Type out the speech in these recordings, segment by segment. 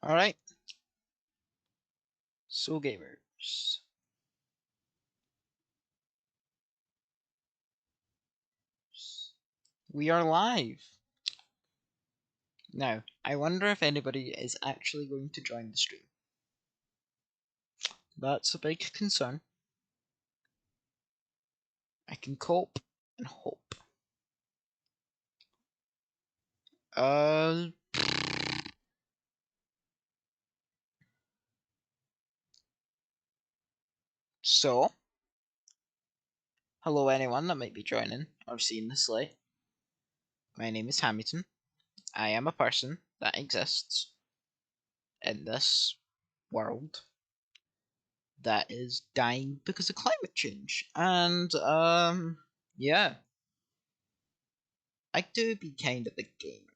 Alright, so gamers, we are live. Now, I wonder if anybody is actually going to join the stream. That's a big concern. I can cope and hope. Uh, so, hello anyone that might be joining or seeing this late. My name is Hamilton. I am a person that exists in this world that is dying because of climate change. And, yeah, I do be kind of a gamer.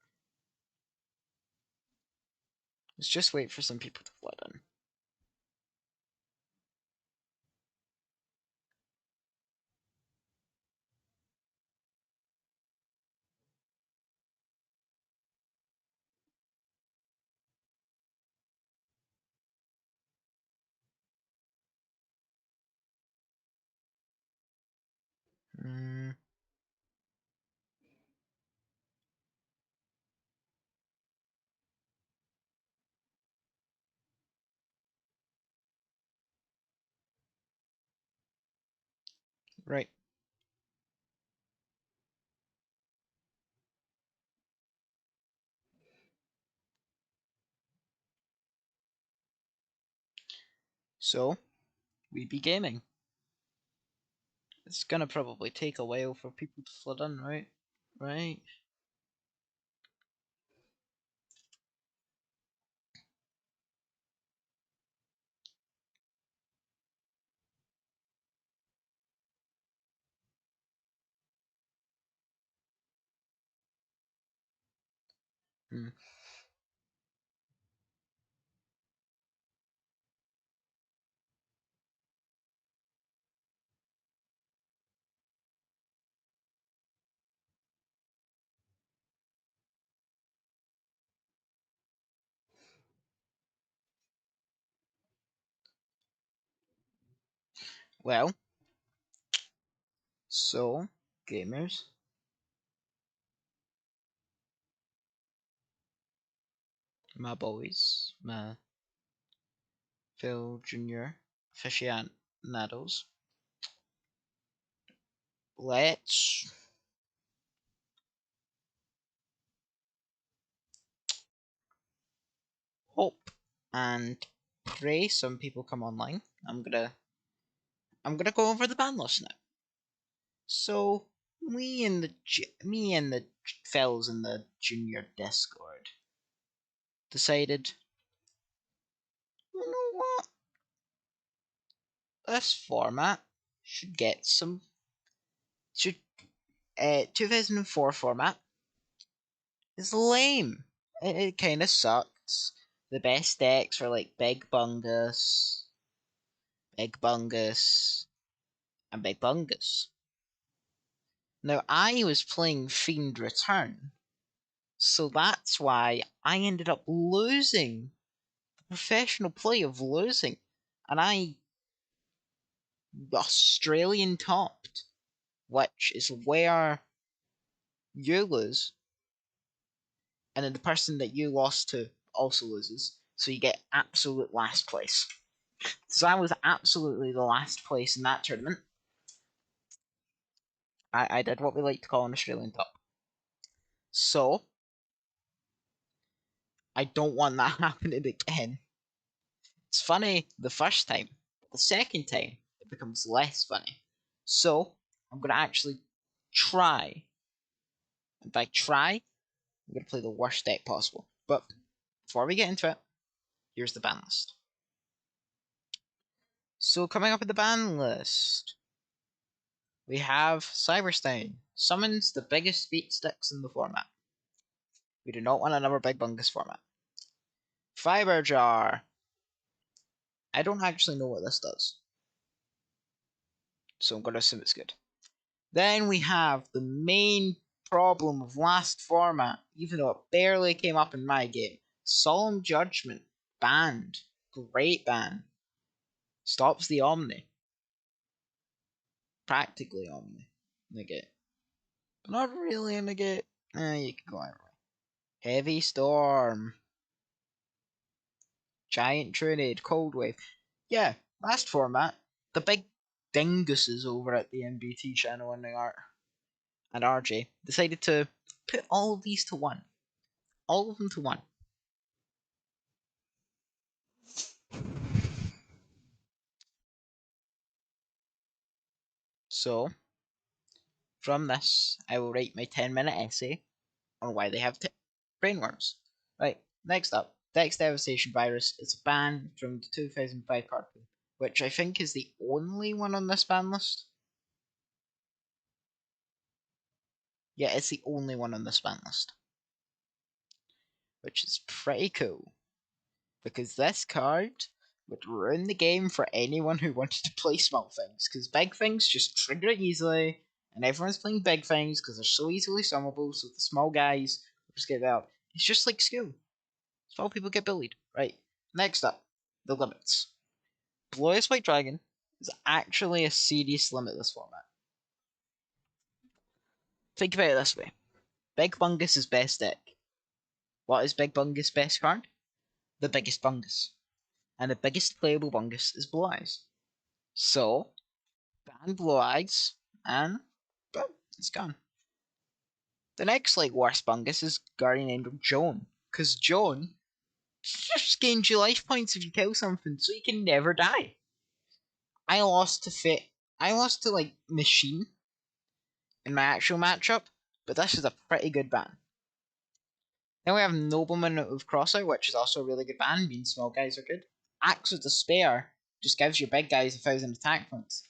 Let's just wait for some people to flood in. Mm, right. So, we be gaming. It's gonna probably take a while for people to flood in, right? Right. Hmm. Well, so, gamers, my boys, my Phil Jr. aficionados, let's hope and pray some people come online. I'm gonna go over the ban list now. So me and the fellows in the junior Discord decided, you know what? This format should get some. Should 2004 format is lame. It kind of sucks. The best decks are like Big Bungus, and Big Bungus. Now I was playing Fiend Return, so that's why I ended up losing the professional play of losing, and I Australian topped, which is where you lose, and then the person that you lost to also loses, so you get absolute last place. So I was absolutely the last place in that tournament. I did what we like to call an Australian top. So I don't want that happening again. It's funny the first time, but the second time it becomes less funny. So I'm gonna actually try. And by try, I'm gonna play the worst deck possible. But before we get into it, here's the ban list. So coming up in the ban list, we have Cyberstein. Summons the biggest beat sticks in the format. We do not want another Big Bungus format. Fiber Jar. I don't actually know what this does, so I'm going to assume it's good. Then we have the main problem of last format, even though it barely came up in my game, Solemn Judgment. banned. Great ban. Stops the Omni. Practically Omni. Negate. But not really a negate. You can go either way. Heavy Storm. Giant Trunade. Cold Wave. Yeah, last format. The big dinguses over at the NBT channel and the art and RJ decided to put all of these to one. All of them to one. So, from this, I will write my 10-minute essay on why they have brainworms. Right, next up, Dex Devastation Virus is a ban from the 2005 card pool, which I think is the only one on this ban list. Yeah, it's the only one on this ban list. Which is pretty cool. Because this card would ruin the game for anyone who wanted to play small things. Because big things just trigger it easily, and everyone's playing big things because they're so easily summable, so the small guys just get out. It's just like school. Small people get bullied. Right. Next up, the limits. Blue-Eyes White Dragon is actually a serious limit this format. Think about it this way. Big Bungus is best deck. What is Big Bungus' best card? The biggest Bungus. And the biggest playable Bungus is Blue Eyes. So, ban Blue Eyes, and boom, it's gone. The next worst Bungus is Guardian Angel Joan. Because Joan just gains you life points if you kill something, so you can never die. I lost to Machine in my actual matchup, but this is a pretty good ban. Then we have Nobleman of Crossout, which is also a really good ban, means small guys are good. Axe of Despair just gives your big guys 1,000 attack points.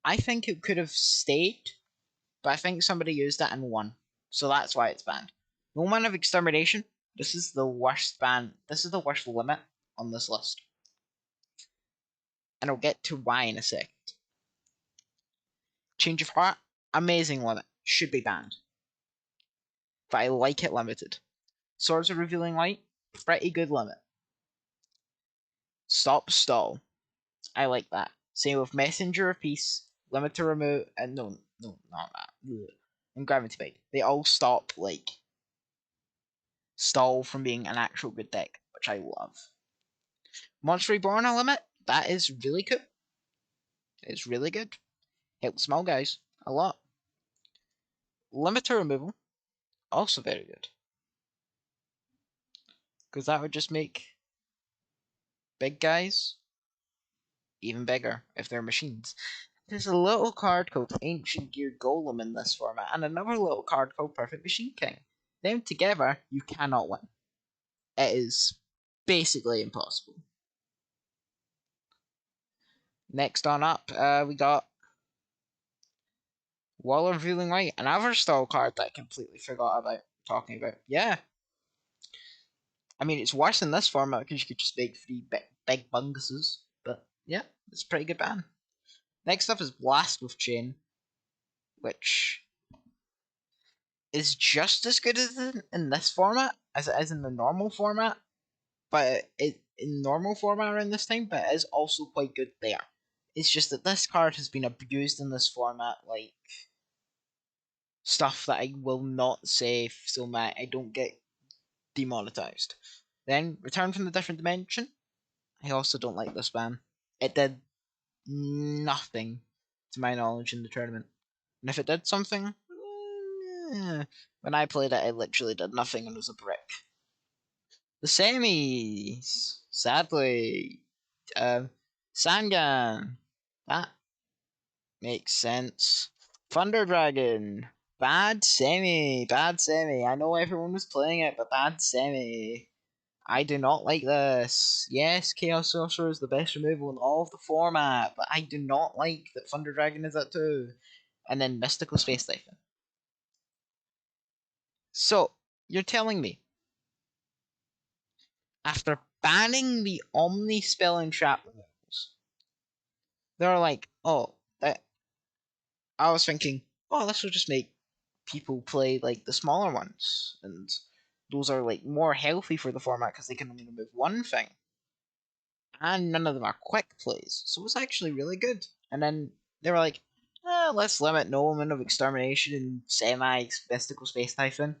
I think it could have stayed, but I think somebody used it and won. So that's why it's banned. Moment of Extermination, this is the worst ban. This is the worst limit on this list. And I'll get to why in a second. Change of Heart, amazing limit. Should be banned. But I like it limited. Swords of Revealing Light, pretty good limit. Stop Stall, I like that. Same with Messenger of Peace, Limit to Remove, and no, not that. Ugh. And Gravity Bite. They all stop, stall from being an actual good deck, which I love. Monster Reborn a limit, that is really cool. It's really good. Helps small guys a lot. Limiter removal, also very good. Because that would just make big guys even bigger if they're machines. There's a little card called Ancient Gear Golem in this format, and another little card called Perfect Machine King. Them together, you cannot win. It is basically impossible. Next on up, we got Wall of Revealing Light, another stall card that I completely forgot about talking about. Yeah. I mean, it's worse in this format because you could just make 3 big bunguses, but yeah, it's a pretty good ban. Next up is Blast with Chain, which is just as good as in this format as it is in the normal format, but in normal format around this time, but it is also quite good there. It's just that this card has been abused in this format, like stuff that I will not say so that I don't get demonetized. Then Return from the Different Dimension. I also don't like this ban. It did nothing to my knowledge in the tournament. And if it did something, when I played it, it literally did nothing and was a brick. The semis, sadly, Sangan, that makes sense. Thunder Dragon, bad semi, bad semi. I know everyone was playing it, but bad semi. I do not like this. Yes, Chaos Sorcerer is the best removal in all of the format, but I do not like that Thunder Dragon is it too. And then Mystical Space Typhon. So, you're telling me, after banning the Omni Spell and Trap removals, they're like, oh, that. I was thinking, oh, this will just make people play the smaller ones, and those are more healthy for the format because they can only remove one thing. and none of them are quick plays, so it's actually really good. And then they were like, let's limit Nolan of Extermination and Semi-Mystical Space Typhon.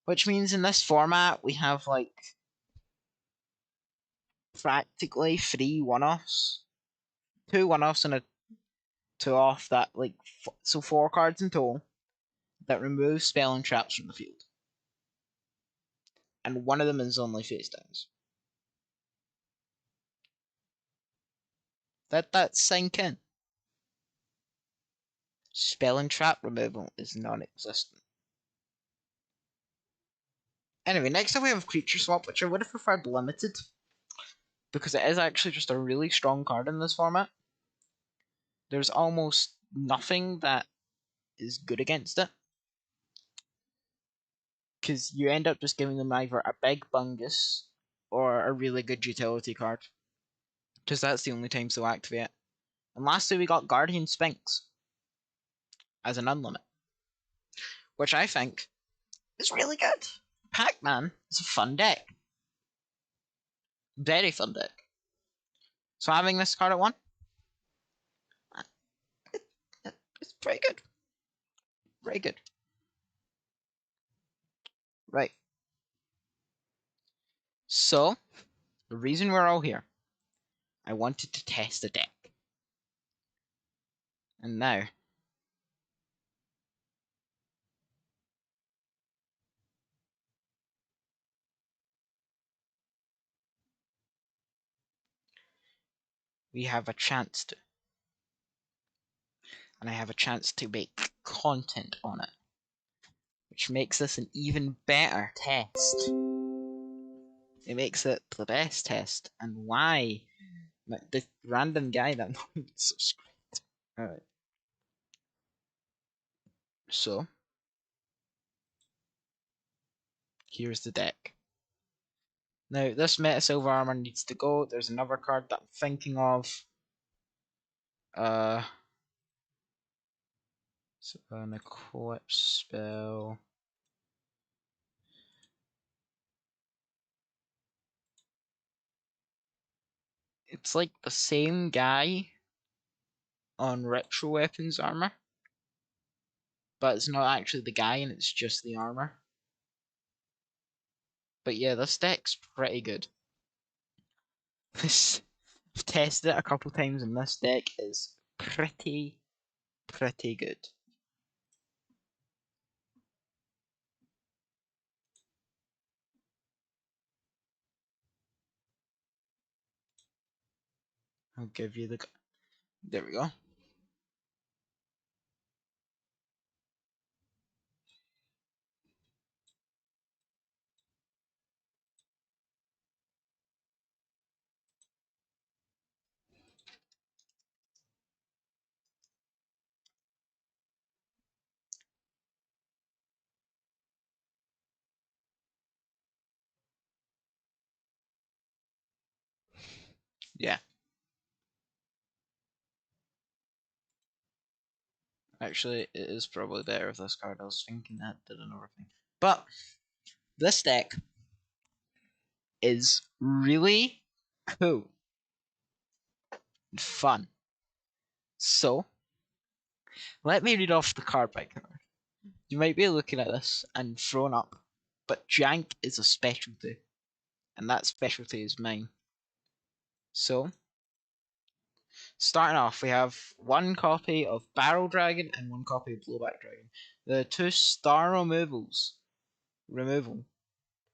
Which means in this format, we have like practically 3 one-offs. 2 one-offs and a 2 off that, like, so 4 cards in total that remove spell and traps from the field. And one of them is only face downs. Let that sink in. Spell and trap removal is non-existent. Anyway, next up we have Creature Swap, which I would have preferred limited, because it is actually just a really strong card in this format. There's almost nothing that is good against it, because you end up just giving them either a big bungus or a really good utility card, because that's the only times they'll activate. And lastly, we got Guardian Sphinx as an unlimit, which I think is really good. Pac-Man is a fun deck. Very fun deck. So having this card at 1, it's pretty good. Very good. Right. So, the reason we're all here, I wanted to test the deck. And now, we have a chance to. And I have a chance to make content on it, which makes this an even better test. It makes it the best test. And why? The random guy that I'm subscribed. Alright. So, here's the deck. Now, this Meta Silver Armor needs to go. There's another card that I'm thinking of. So an Eclipse spell. It's like the same guy on Retro Weapons Armor, but it's not actually the guy and it's just the armor. But yeah, this deck's pretty good. I've tested it a couple times and this deck is pretty good. I'll give you the... There we go. Yeah. Actually, it is probably better with this card. I was thinking that did another thing. But this deck is really cool and fun. So, let me read off the card by card. You might be looking at this and thrown up, but Jank is a specialty, and that specialty is mine. So, starting off, we have 1 copy of Barrel Dragon and 1 copy of Blowback Dragon. The 2 star removal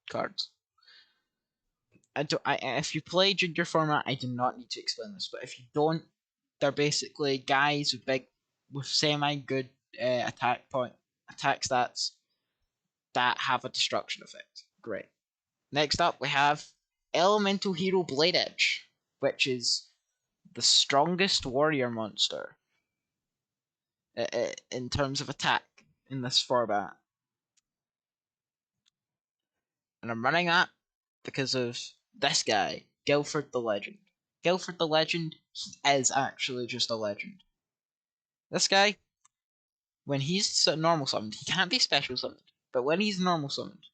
cards. If you play Junior format, I do not need to explain this, but if you don't, they're basically guys with semi good attack stats that have a destruction effect. Great. Next up, we have Elemental Hero Blade Edge, which is the strongest warrior monster in terms of attack in this format. And I'm running that because of this guy, Guilford the Legend. Guilford the Legend, he is actually just a legend. This guy, when he's normal summoned, he can't be special summoned, but when he's normal summoned,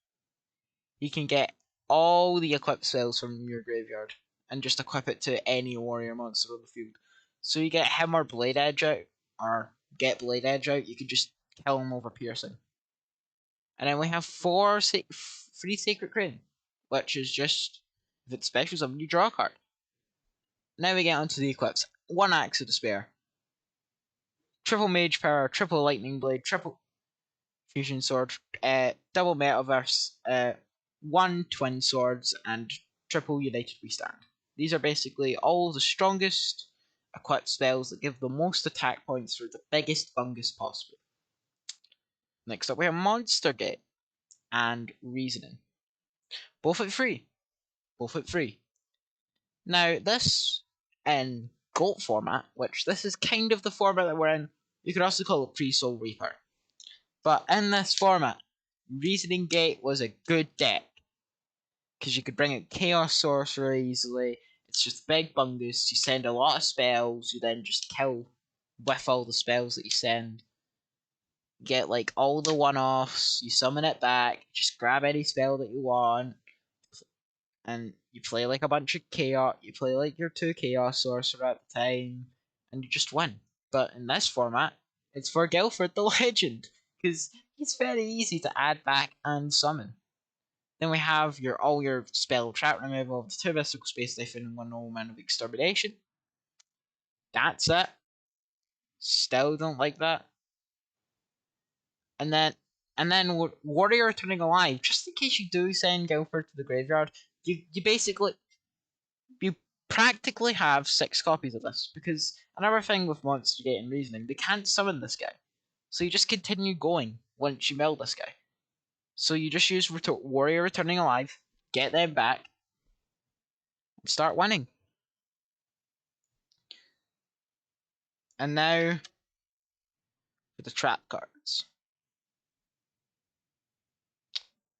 he can get all the equip spells from your graveyard and just equip it to any warrior monster on the field. So you get him or Blade Edge out, or get Blade Edge out, you could just kill him over piercing. And then we have free Sacred Crane, which is just, if it's special summon, you draw a card. Now we get onto the equips. One Axe of Despair. Triple Mage Power, triple Lightning Blade, triple Fusion Sword, double Metaverse, one Twin Swords, and triple United We Stand. These are basically all the strongest equipped spells that give the most attack points for the biggest fungus possible. Next up we have Monster Gate and Reasoning. Both at free. Both at free. Now this in Goat format, which this is kind of the format that we're in, you could also call it pre-Soul Reaper. But in this format, Reasoning Gate was a good deck. Because you could bring out Chaos Sorcerer easily. It's just big bungus. You send a lot of spells. You then just kill with all the spells that you send. You get like all the one-offs. You summon it back. Just grab any spell that you want. And you play like a bunch of Chaos. You play like your 2 Chaos Sorcerer at the time. And you just win. But in this format, it's for Guilford the Legend. Because it's very easy to add back and summon. Then we have all your spell trap removal, the 2 Mystical Space Typhoon and 1 Omen of Extermination. That's it. Still don't like that. And then Warrior Returning Alive, just in case you do send Guilford to the graveyard, you practically have 6 copies of this, because another thing with Monster Gate and Reasoning, they can't summon this guy. So you just continue going once you mill this guy. So you just use Warrior Returning Alive, get them back, and start winning. And now for the trap cards.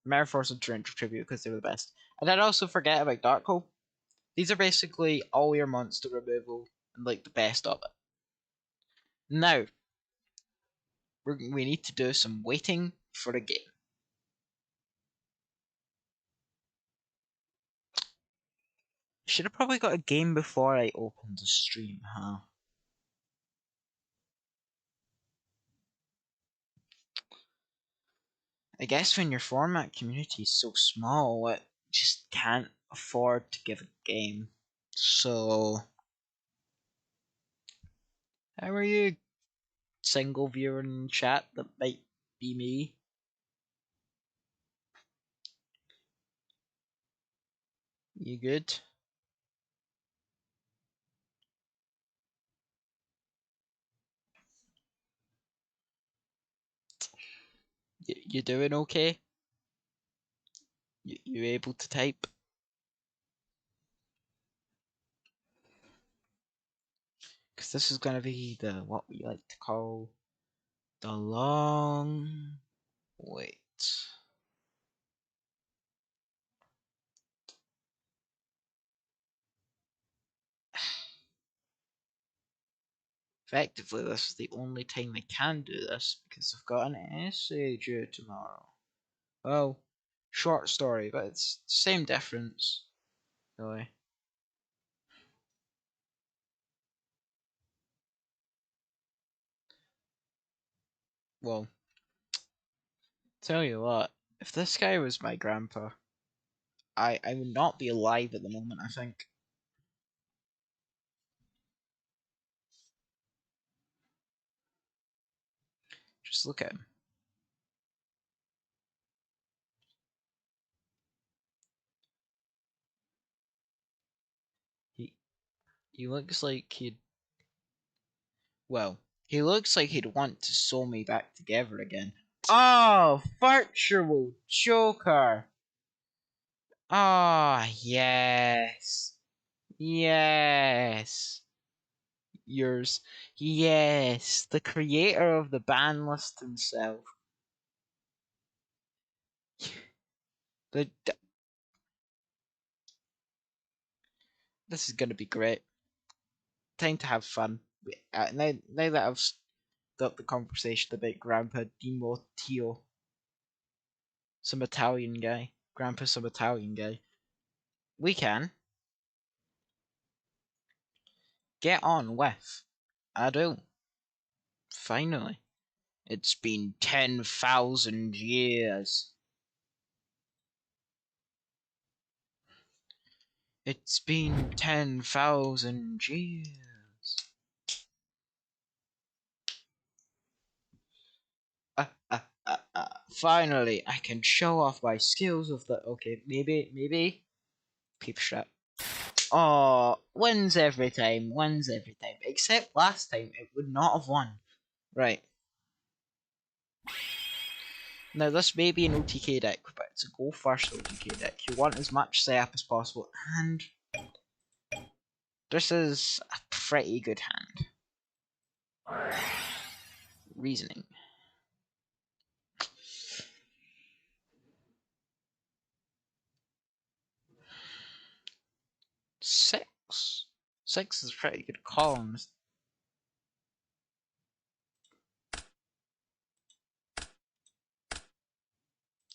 Metaphors and Torrential Tribute because they were the best. And I'd also forget about Dark Hole. These are basically all your monster removal and like the best of it. Now, we need to do some waiting for a game. Should have probably got a game before I opened the stream, huh? I guess when your format community is so small, it just can't afford to give a game. So, how are you, single viewer in chat? That might be me. You good? You doing okay? You able to type? Because this is gonna be the what we like to call the long wait. Effectively, this is the only time I can do this because I've got an essay due tomorrow. Well, short story, but it's the same difference, really. Well, tell you what, if this guy was my grandpa, I would not be alive at the moment, I think. Just look at him. He he looks like he'd well, he looks like he'd want to sew me back together again. Oh, virtual Joker! Ah, yes. Yes. Yours. Yes. The creator of the ban list himself. The, this is gonna be great. Time to have fun. Now that I've stopped the conversation about Grandpa Dimotio, some Italian guy. Grandpa's some Italian guy. We can get on with Ado. Finally. It's been 10,000 years. It's been 10,000 years. Finally, I can show off my skills of the. Okay, maybe. Peep shot. Oh, wins every time. Wins every time. Except last time, it would not have won. Right. Now, this may be an OTK deck, but it's a go first OTK deck. You want as much setup as possible, and this is a pretty good hand. Reasoning. Six. Six is pretty good columns.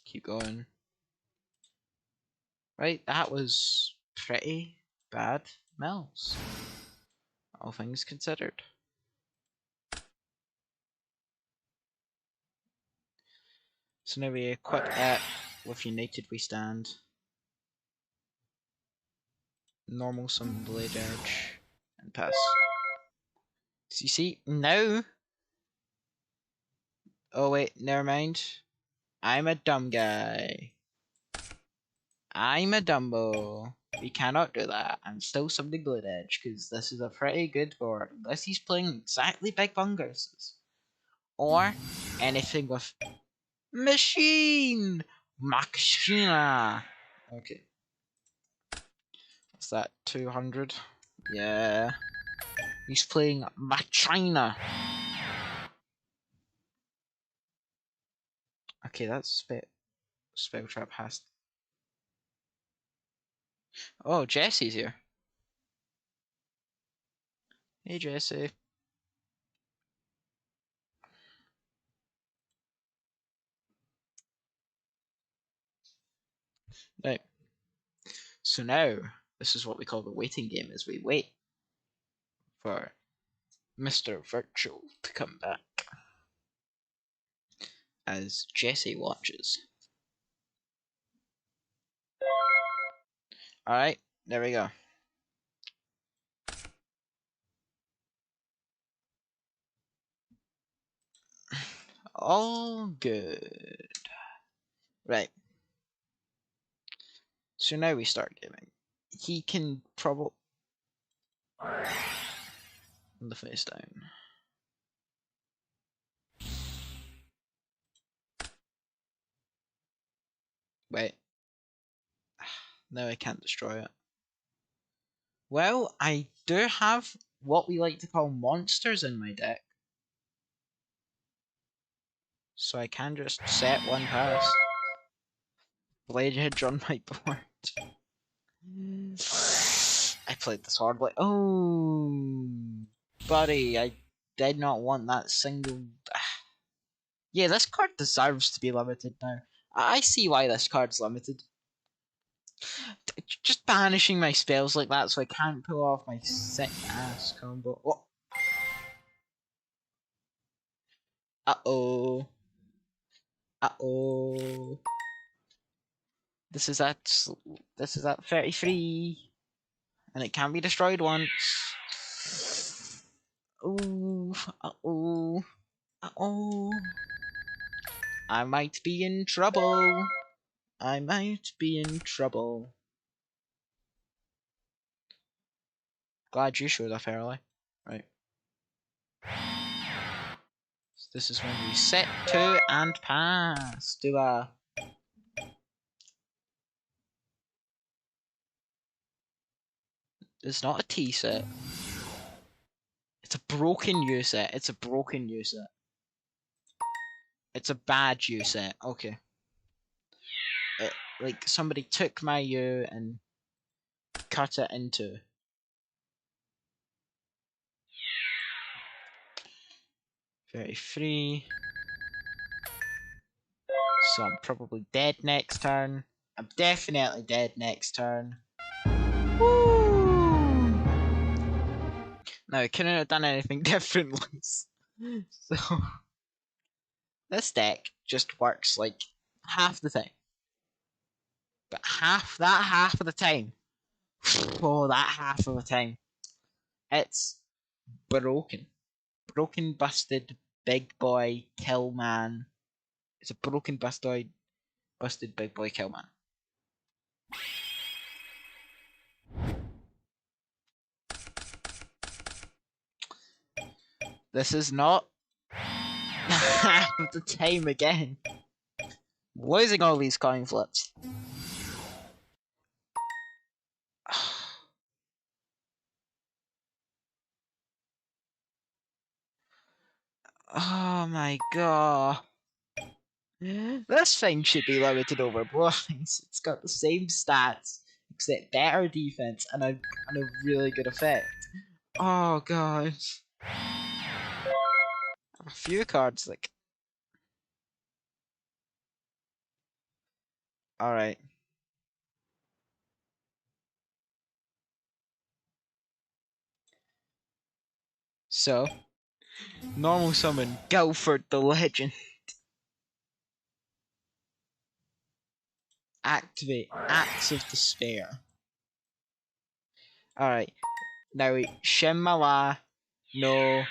Keep going. Right, that was pretty bad mills. All things considered. So now we equip it with United We Stand. Normal Summon Blade Edge. And pass. So you see, now... Oh wait, never mind. I'm a dumb guy. I'm a Dumbo. We cannot do that. I'm still summoning Blade Edge, because this is a pretty good board. Unless he's playing exactly Big Bungers. Or anything with Machine! Machina! Okay. What's that? 200? Yeah. He's playing Machina. Okay, that's spell trap has. Oh, Jesse's here. Hey, Jesse. Right. So now, this is what we call the waiting game, as we wait for Mr. Virtual to come back. As Jesse watches. Alright, there we go. All good. Right. So now we start gaming. He can probably... the face down. Wait. No, I can't destroy it. Well, I do have what we like to call monsters in my deck. So I can just set one pass. Blade Edge on my board. I played this hard. Like, oh, buddy, I did not want that single. Yeah, this card deserves to be limited now. I see why this card's limited. Just banishing my spells like that so I can't pull off my sick ass combo. Oh. Uh-oh. Uh-oh. This is at 33. And it can be destroyed once. Ooh. Uh-oh. Uh-oh. I might be in trouble. I might be in trouble. Glad you showed up early. Right. So this is when we set to and pass. Do a... It's not a T set. It's a broken U set. It's a broken U set. It's a bad U set. Okay. Like somebody took my U and cut it into. Very free. So I'm probably dead next turn. I'm definitely dead next turn. Woo! No, I couldn't have done anything differently. So this deck just works like half the time. But half of the time. Oh, that half of the time. It's broken. Broken, busted, big boy, kill man. It's a broken, busted big boy kill man. This is not half of the time again. Losing all these coin flips. Oh my god. This thing should be limited over blinds. It's got the same stats, except better defense and a really good effect. Oh god. I have a few cards like. Alright. So, normal summon Guilford the Legend. Activate Axe of Despair. Alright. Now, Shimala, no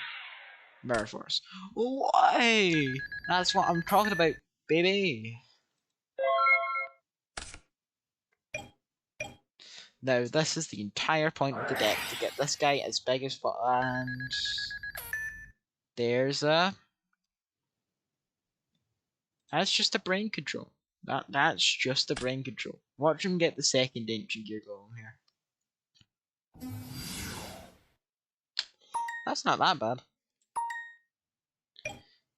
Mirror Force. Why? That's what I'm talking about, baby. Now, this is the entire point of the deck, to get this guy as big as possible. And there's a. That's just a brain control. That's just a brain control. Watch him get the second Ancient Gear Golem here. That's not that bad.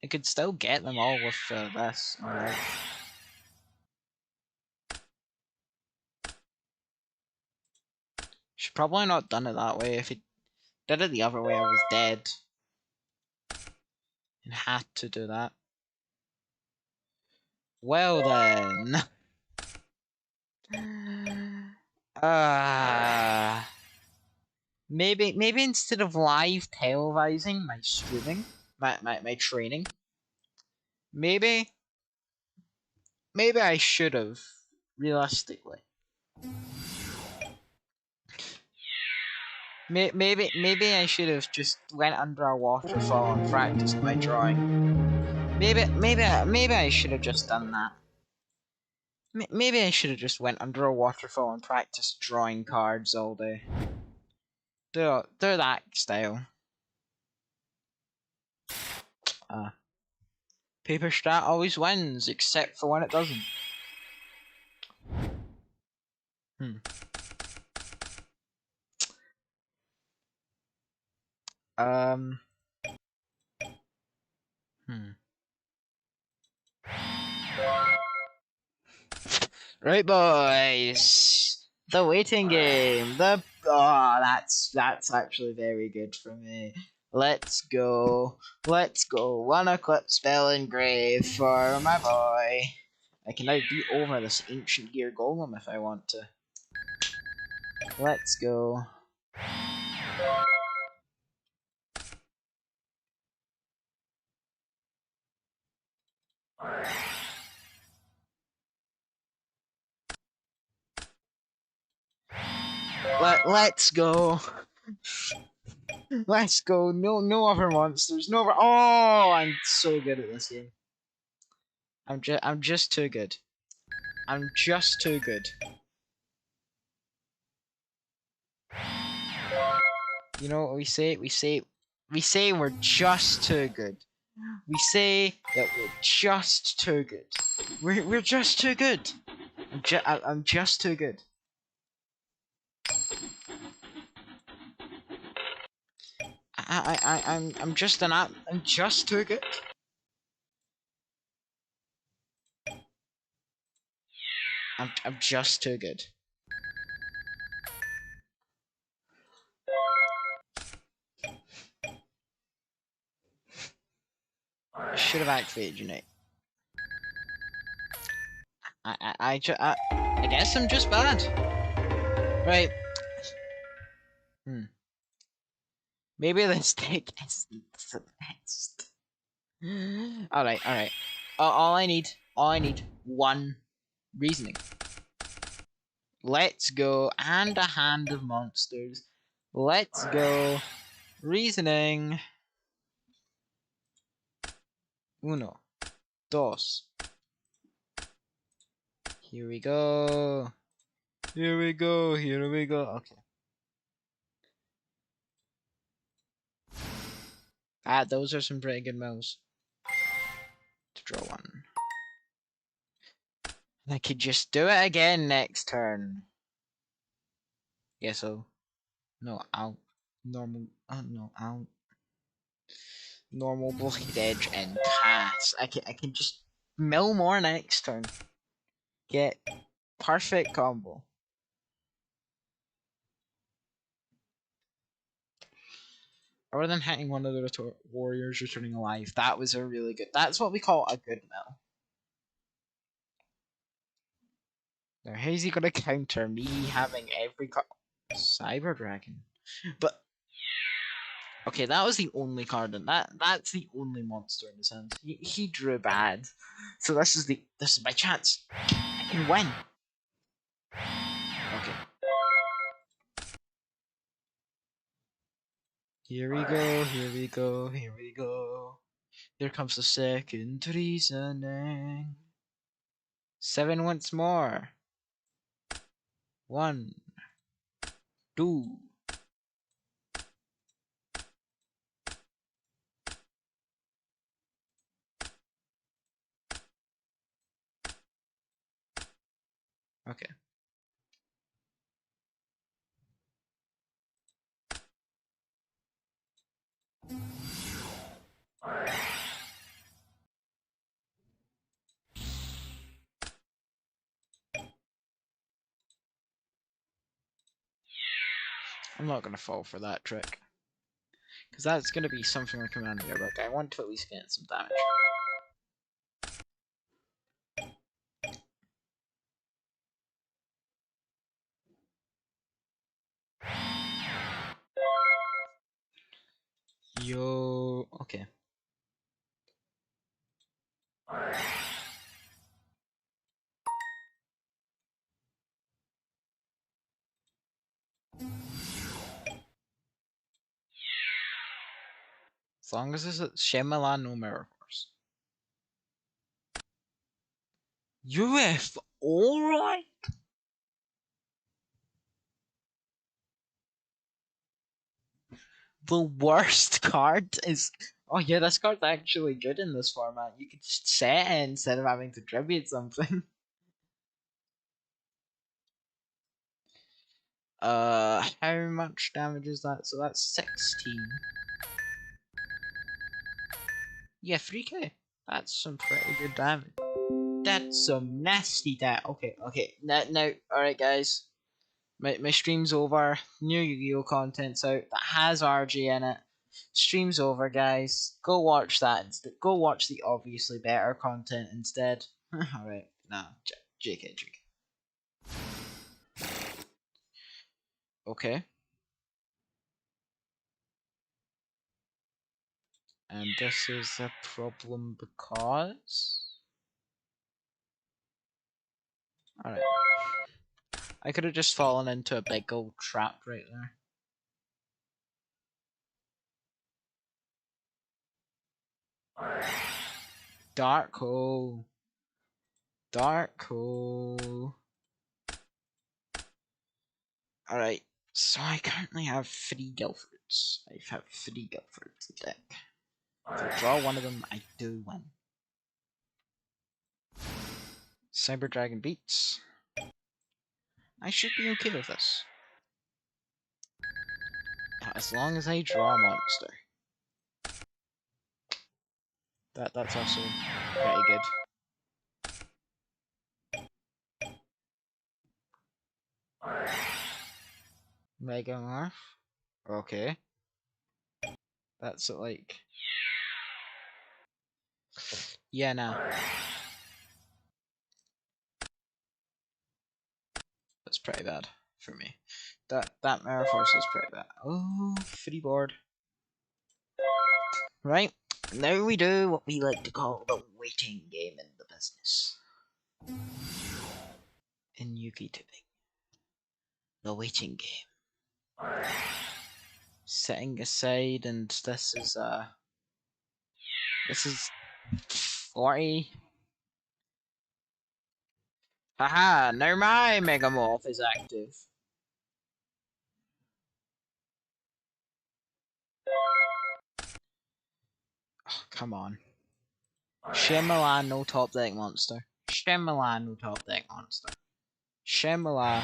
I could still get them all with this. Alright. Should probably not done it that way. If it did it the other way, I was dead. And had to do that. Well then. Maybe instead of live televising my streaming, my training, maybe I should have, realistically. Maybe I should have just went under a waterfall and practiced my drawing. Maybe I should have just done that. Maybe I should have just went under a waterfall and practiced drawing cards all day. They're that style. Paper Strat always wins, except for when it doesn't. Right, boys. The waiting game. That's actually very good for me. Let's go. Let's go. One Eclipse Spell engrave for my boy. I can now beat over this Ancient Gear Golem if I want to. Let's go. Let's go. Let's go. No other monsters. No other. Oh, I'm so good at this game. I'm just too good. I'm just too good. You know what we say? We say we're just too good. We say that we're just too good. We're just too good. I'm just too good. I'm just I'm just too good. I'm just too good. I should have activated Unite. I guess I'm just bad. Right. Maybe this deck isn't the best. Alright, alright. All I need, one reasoning. Let's go, and a hand of monsters. Let's go. Reasoning. Uno. Dos. Here we go. Here we go, here we go. Okay. Those are some pretty good moves. To draw one. I could just do it again next turn. Yeah, so. No, out. Normal. No, out. Normal blockade edge and pass. I can just mill more next turn. Get perfect combo. Other than hitting one of the warriors returning alive, that was a really good. That's what we call a good mill. Now, how's he gonna counter me having every Cyber Dragon? But okay, that was the only card in that's the only monster in his hand. He drew bad. So this is my chance. I can win. Okay. Here we go, here we go, here we go. Here comes the second reasoning. 7 once more. 1, 2. Okay. I'm not gonna fall for that trick. Because that's gonna be something like Command Yearbook. I want to at least get some damage. Yo, okay. As long as it's Shyamalan, no Mirror Force. UF, alright? The worst card is. Oh yeah, this card's actually good in this format. You could just set it instead of having to tribute something. How much damage is that? So that's 16. Yeah, 3k. That's some pretty good damage. That's some nasty damage. Okay, okay. Now, alright guys. My stream's over. New Yu-Gi-Oh content's out that has RG in it. Stream's over, guys. Go watch that instead. Go watch the obviously better content instead. Alright, nah, JK. Okay. And this is a problem because. Alright. I could have just fallen into a big old trap right there. Dark Hole. Dark Hole. Alright, so I currently have 3 Guilfords. I have 3 Guilfords in deck. If I draw one of them, I do win. Cyber Dragon beats. I should be okay with this. As long as I draw a monster. That's also pretty good. Mega Morph. Okay. That's like. Yeah, nah. that's pretty bad for me. That Mirror Force is pretty bad. Oh, free board. Right, now we do what we like to call the waiting game in the business. In Yuki tipping. The waiting game. Setting aside, and this is 40. Haha, now my Megamorph is active. Oh, come on. Shemala, no top deck monster. Shemala, no top deck monster. Shemala,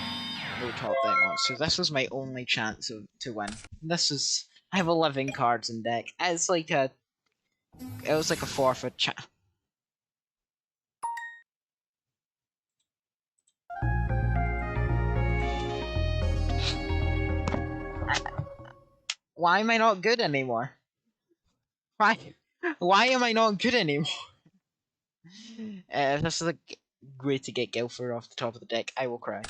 no top deck monster. This was my only chance to win. This is... I have 11 cards in deck. It's like a... It was like a forfeit chance. Why am I not good anymore? Why? Why am I not good anymore? This is a great to get Guilford off the top of the deck. I will cry.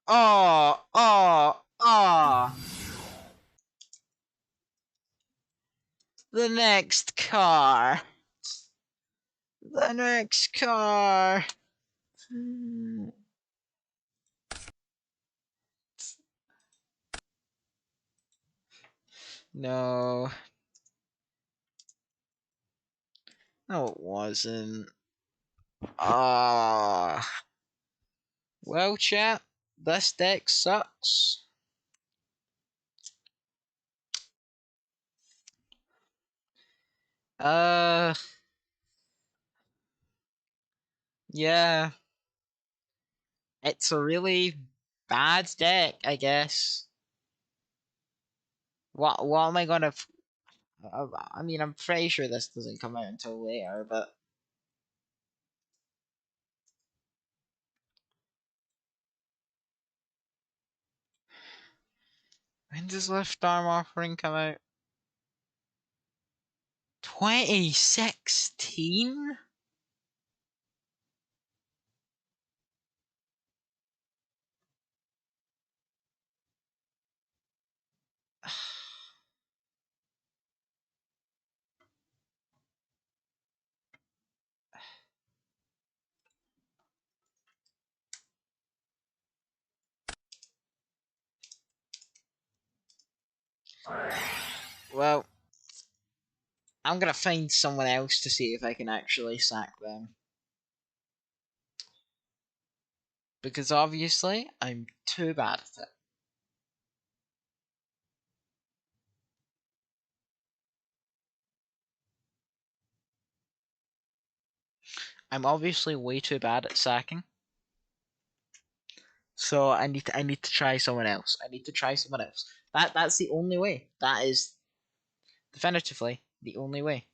Oh, oh, oh. The next car. The next car. No. No, it wasn't. Ah. Well, chat, this deck sucks. Yeah. It's a really bad deck, I guess. What am I gonna... I mean, I'm pretty sure this doesn't come out until later, but... When does Lift Arm Offering come out? 2016? Well, I'm gonna find someone else to see if I can actually sack them. Because obviously, I'm too bad at it. I'm obviously way too bad at sacking. So I need to try someone else. I need to try someone else. That's the only way. That is definitively the only way.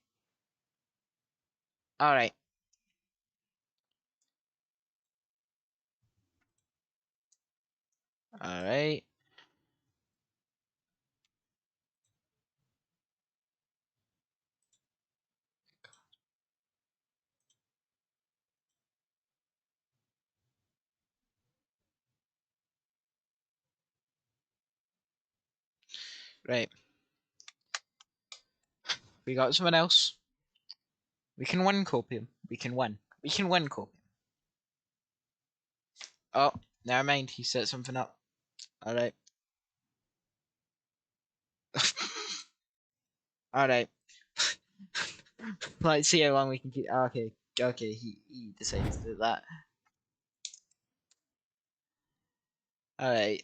Alright. Alright. Right. We got someone else. We can win Copium. We can win. We can win Copium. Oh, never mind. He set something up. Alright. Alright. Let's see how long we can keep. Okay. Okay, he decided to do that. Alright.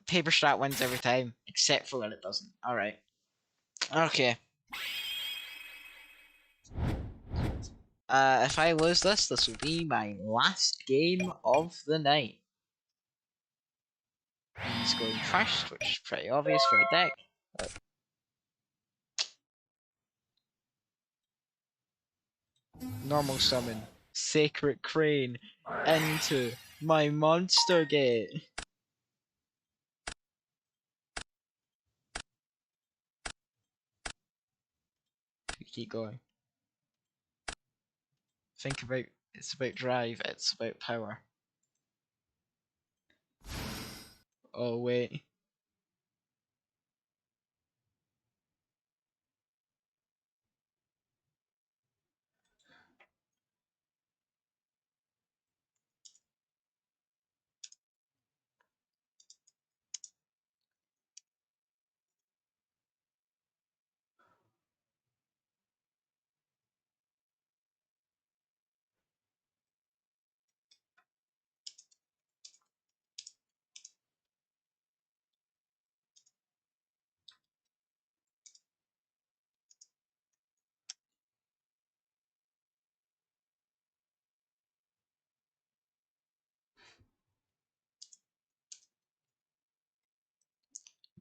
Paper Strat wins every time, except for when it doesn't. Alright. Okay. If I lose this, this will be my last game of the night. He's going first, which is pretty obvious for a deck. But... Normal summon. Sacred Crane into my monster gate. We keep going. Think about... It's about drive, it's about power. Oh wait.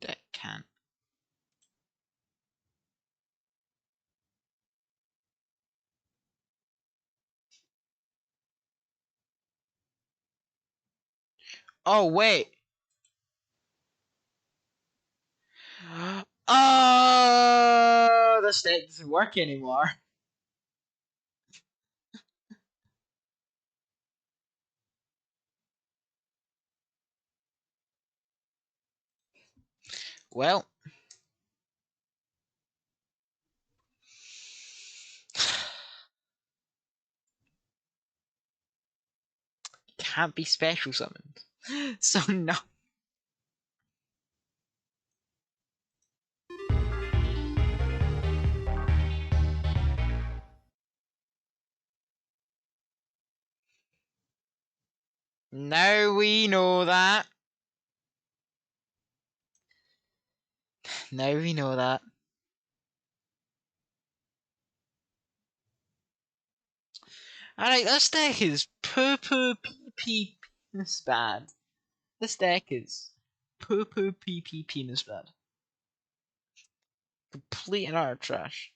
That can't. Oh wait. Oh, the stick doesn't work anymore. Well, can't be special summoned. So no. Now we know that. Now we know that. Alright, this deck is poo poo pee pee penis bad. This deck is poo poo pee pee penis bad. Complete and utter trash.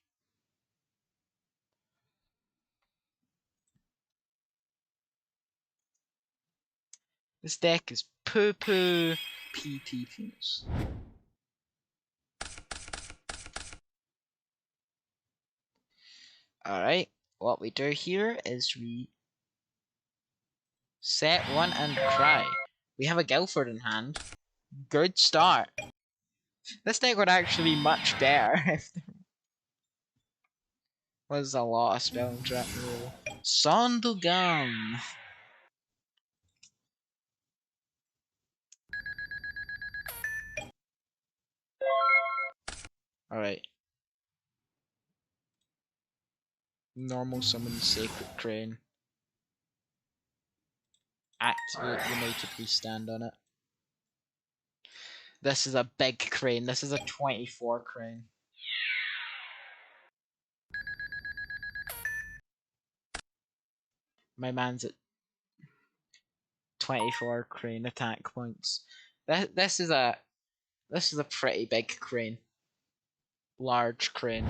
This deck is poo poo pee pee penis. Alright, what we do here is we set one and cry. We have a Guilford in hand. Good start. This deck would actually be much better if there was a lot of spell trap rule. Sondogam. Alright. Normal summon Sacred Crane. Activate United We Stand on it. This is a big crane. This is a 24 crane. My man's at 24 crane attack points. This is a pretty big crane. Large crane.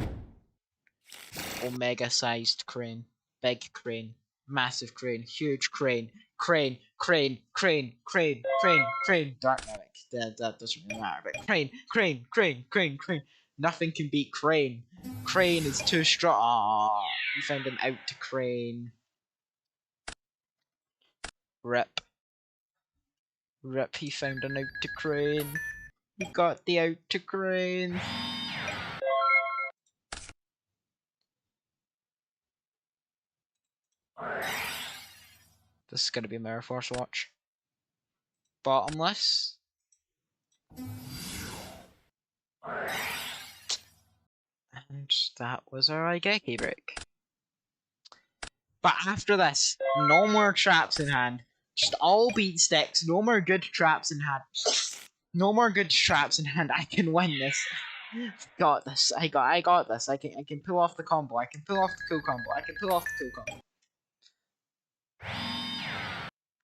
Omega sized crane. Big crane. Massive crane. Huge crane. Crane. Crane. Crane. Crane. Crane. Crane. Dark Knight. That doesn't really matter. But crane. Crane. Crane. Crane. Crane. Nothing can beat Crane. Crane is too strong. Aww, you found an out to Crane. Rip. Rip, he found an out to Crane. He got the out to Crane. This is gonna be Mirror Force Watch. Bottomless. And that was our Raigeki break. But after this, no more traps in hand. Just all beat sticks. No more good traps in hand. No more good traps in hand. I can win this. Got this. I got this. I can pull off the combo. I can pull off the cool combo. I can pull off the cool combo.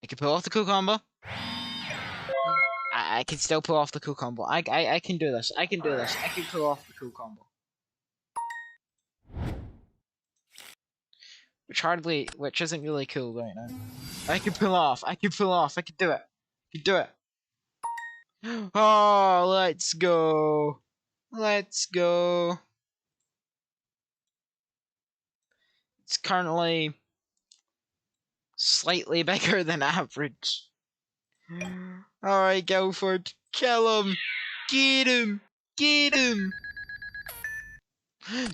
I can pull off the cool combo. I can still pull off the cool combo. I can do this. I can do this. I can pull off the cool combo. Which isn't really cool right now. I can pull off. I can pull off. I can do it. I can do it. Oh, let's go. Let's go. It's currently slightly bigger than average. Alright, Guilford. Kill him. Get him. Get him.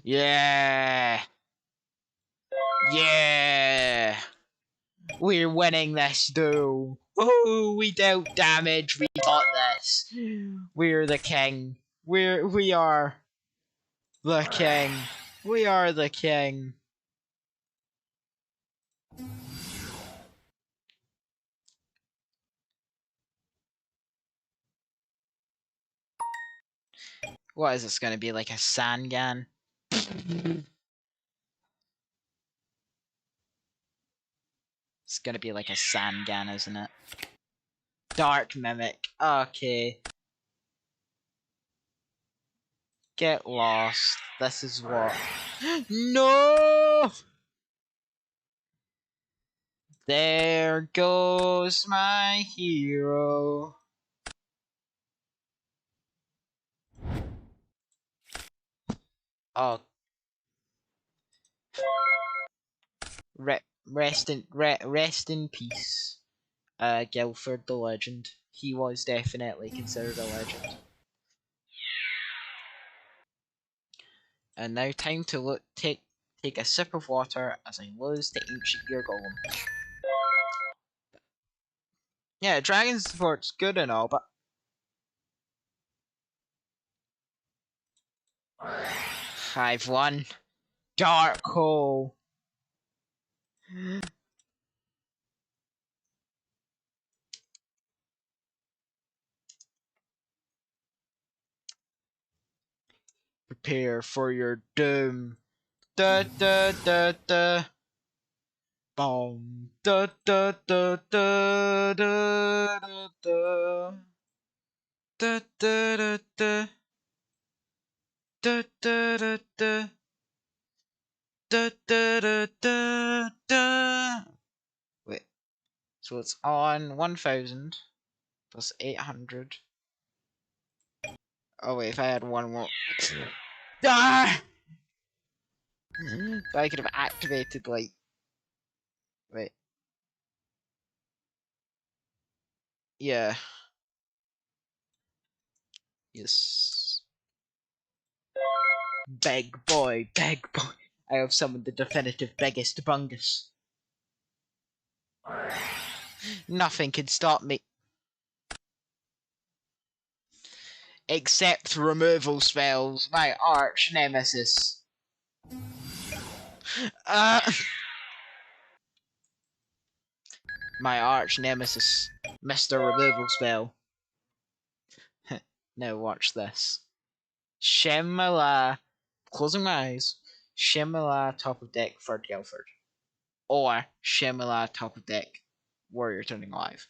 Yeah. Yeah. We're winning this duel. Oh, we dealt damage. We got this. We're the king. We are the king. We are the king. What is this going to be, like a Sangan? It's going to be like a Sangan, isn't it? Dark Mimic. Okay. Get lost. This is what. No! There goes my hero. Oh. Rest in peace. Guilford the legend. He was definitely considered a legend. And now time to take a sip of water as I lose the ancient gear golem. Yeah, dragon support's good and all, but I've won. Dark hole. Prepare for your doom. Da da da da. Boom. Da da da da da da da. Da da da da. Da da da da. Da da da da da. Wait. So it's on 1000 plus 800. Oh wait, if I had one more. Ah! So I could have activated like. Wait. Yeah. Yes. Big boy, big boy. I have summoned the definitive biggest bungus. Nothing can stop me. Except removal spells, my arch nemesis. My arch nemesis, Mr. Removal Spell. Now watch this. Shemala, closing my eyes. Shemala top of deck for Guilford. Or Shemala top of deck, Warrior turning live.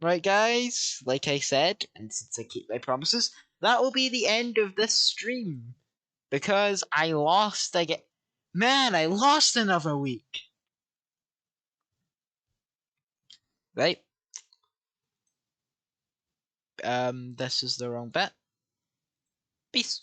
Right, guys, like I said, and since I keep my promises, that will be the end of this stream. Because I lost again. Man, I lost another week. Right? This is the wrong bit. Peace.